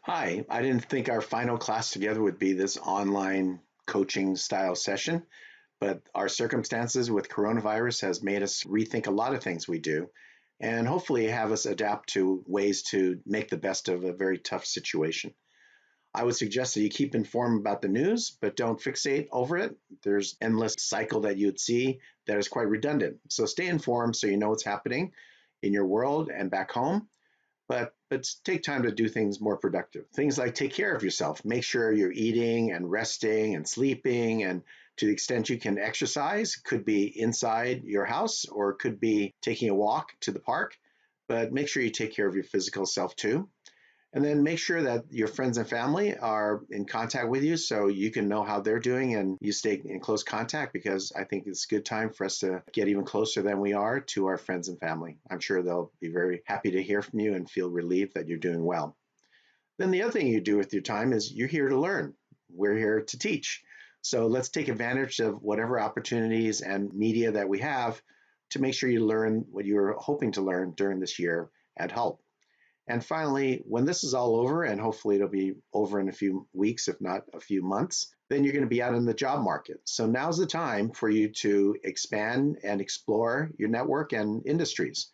Hi, I didn't think our final class together would be this online coaching style session, but our circumstances with coronavirus has made us rethink a lot of things we do and hopefully have us adapt to ways to make the best of a very tough situation. I would suggest that you keep informed about the news, but don't fixate over it. There's endless cycle that you'd see that is quite redundant. So stay informed so you know what's happening in your world and back home, but take time to do things more productive. Things like take care of yourself, make sure you're eating and resting and sleeping, and to the extent you can exercise, could be inside your house or could be taking a walk to the park, but make sure you take care of your physical self too. And then make sure that your friends and family are in contact with you so you can know how they're doing and you stay in close contact, because I think it's a good time for us to get even closer than we are to our friends and family. I'm sure they'll be very happy to hear from you and feel relieved that you're doing well. Then the other thing you do with your time is you're here to learn. We're here to teach. So let's take advantage of whatever opportunities and media that we have to make sure you learn what you're hoping to learn during this year at Halt. And finally, when this is all over, and hopefully it'll be over in a few weeks, if not a few months, then you're going to be out in the job market. So now's the time for you to expand and explore your network and industries.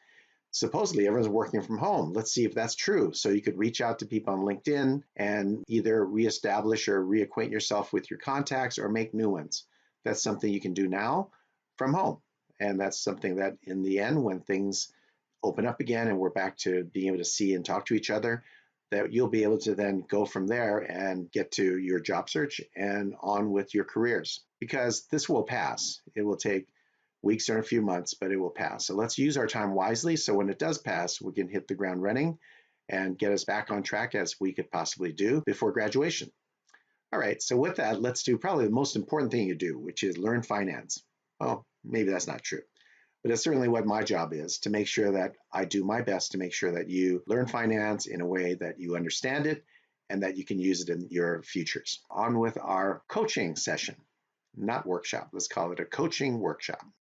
Supposedly everyone's working from home. Let's see if that's true. So you could reach out to people on LinkedIn and either reestablish or reacquaint yourself with your contacts or make new ones. That's something you can do now from home. And that's something that in the end, when things open up again and we're back to being able to see and talk to each other, that you'll be able to then go from there and get to your job search and on with your careers, because this will pass. It will take weeks or a few months, but it will pass. So let's use our time wisely so when it does pass, we can hit the ground running and get us back on track as we could possibly do before graduation. All right, so with that, let's do probably the most important thing you do, which is learn finance. Well, maybe that's not true, but it's certainly what my job is, to make sure that I do my best to make sure that you learn finance in a way that you understand it and that you can use it in your futures. On with our coaching session, not workshop. Let's call it a coaching workshop.